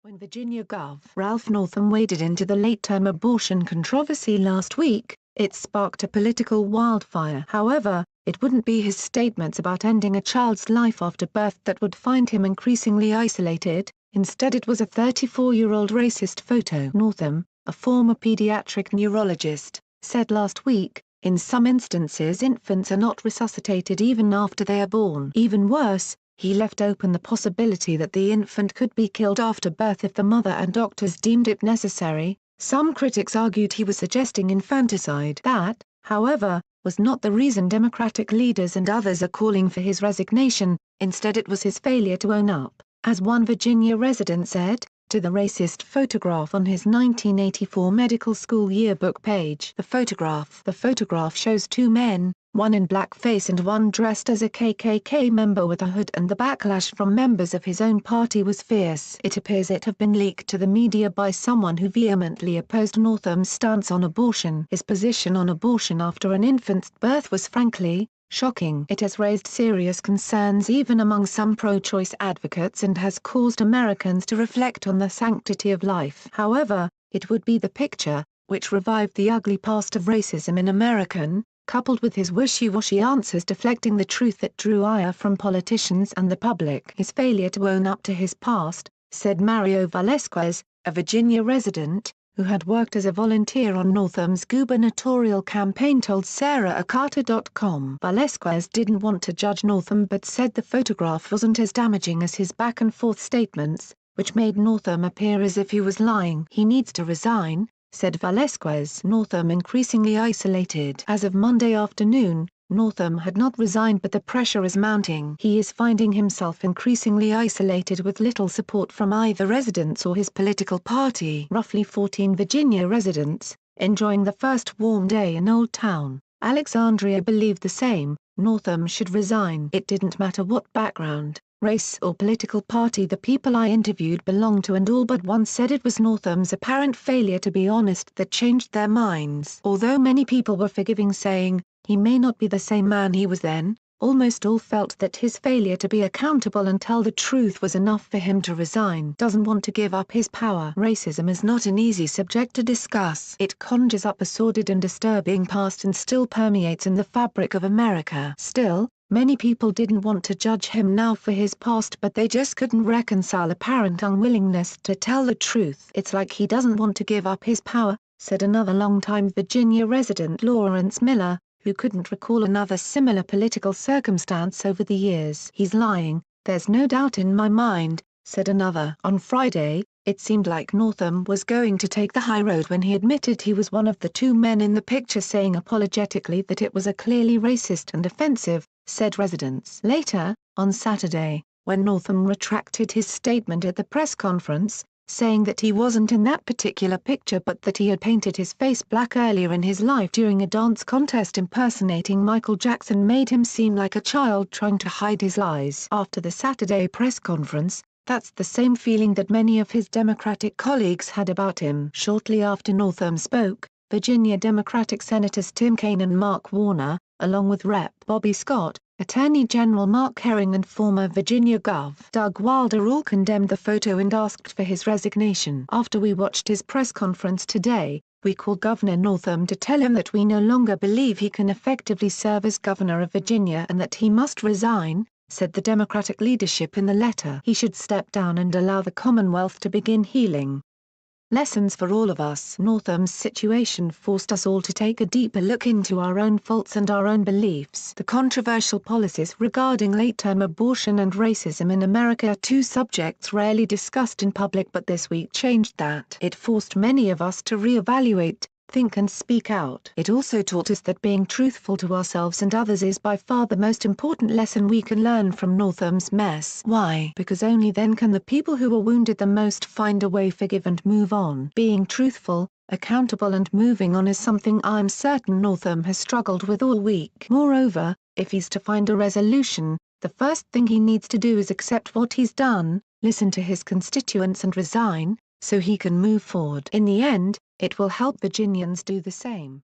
When Virginia Gov. Ralph Northam waded into the late-term abortion controversy last week, it sparked a political wildfire. However, it wouldn't be his statements about ending a child's life after birth that would find him increasingly isolated. Instead, it was a 34-year-old racist photo. Northam, a former pediatric neurologist, said last week, in some instances infants are not resuscitated even after they are born. Even worse, he left open the possibility that the infant could be killed after birth if the mother and doctors deemed it necessary. Some critics argued he was suggesting infanticide. That, however, was not the reason Democratic leaders and others are calling for his resignation. Instead, it was his failure to own up, as one Virginia resident said, to the racist photograph on his 1984 medical school yearbook page. The photograph shows two men, one in blackface and one dressed as a KKK member with a hood, and the backlash from members of his own party was fierce. It appears it had been leaked to the media by someone who vehemently opposed Northam's stance on abortion. His position on abortion after an infant's birth was frankly shocking. It has raised serious concerns even among some pro-choice advocates and has caused Americans to reflect on the sanctity of life. However, it would be the picture, which revived the ugly past of racism in American, coupled with his wishy-washy answers deflecting the truth, that drew ire from politicians and the public. His failure to own up to his past, said Mario Velasquez, a Virginia resident, who had worked as a volunteer on Northam's gubernatorial campaign, told SarahAcarter.com. Velasquez didn't want to judge Northam but said the photograph wasn't as damaging as his back-and-forth statements, which made Northam appear as if he was lying. He needs to resign, said Velasquez. Northam increasingly isolated. As of Monday afternoon, Northam had not resigned, but the pressure is mounting. He is finding himself increasingly isolated with little support from either residents or his political party. Roughly 14 Virginia residents, enjoying the first warm day in Old Town, Alexandria, believed the same. Northam should resign. It didn't matter what background, race or political party the people I interviewed belonged to, and all but one said it was Northam's apparent failure to be honest that changed their minds. Although many people were forgiving, saying, "He may not be the same man he was then," almost all felt that his failure to be accountable and tell the truth was enough for him to resign. Doesn't want to give up his power. Racism is not an easy subject to discuss. It conjures up a sordid and disturbing past and still permeates in the fabric of America. Still, many people didn't want to judge him now for his past, but they just couldn't reconcile apparent unwillingness to tell the truth. It's like he doesn't want to give up his power, said another longtime Virginia resident, Lawrence Miller, who couldn't recall another similar political circumstance over the years. "He's lying, there's no doubt in my mind," said another. On Friday, it seemed like Northam was going to take the high road when he admitted he was one of the two men in the picture, saying apologetically that it was a clearly racist and offensive, said residents. Later, on Saturday, when Northam retracted his statement at the press conference, saying that he wasn't in that particular picture but that he had painted his face black earlier in his life during a dance contest impersonating Michael Jackson, made him seem like a child trying to hide his lies. After the Saturday press conference, that's the same feeling that many of his Democratic colleagues had about him. Shortly after Northam spoke, Virginia Democratic Senators Tim Kaine and Mark Warner, along with Rep. Bobby Scott, Attorney General Mark Herring and former Virginia Gov. Doug Wilder all condemned the photo and asked for his resignation. "After we watched his press conference today, we called Governor Northam to tell him that we no longer believe he can effectively serve as governor of Virginia and that he must resign," said the Democratic leadership in the letter. "He should step down and allow the Commonwealth to begin healing. Lessons for all of us." Northam's situation forced us all to take a deeper look into our own faults and our own beliefs. The controversial policies regarding late-term abortion and racism in America are two subjects rarely discussed in public, but this week changed that. It forced many of us to re-evaluate, think and speak out. It also taught us that being truthful to ourselves and others is by far the most important lesson we can learn from Northam's mess. Why? Because only then can the people who were wounded the most find a way, forgive and move on. Being truthful, accountable and moving on is something I'm certain Northam has struggled with all week. Moreover, if he's to find a resolution, the first thing he needs to do is accept what he's done, listen to his constituents and resign, so he can move forward. In the end, it will help Virginians do the same.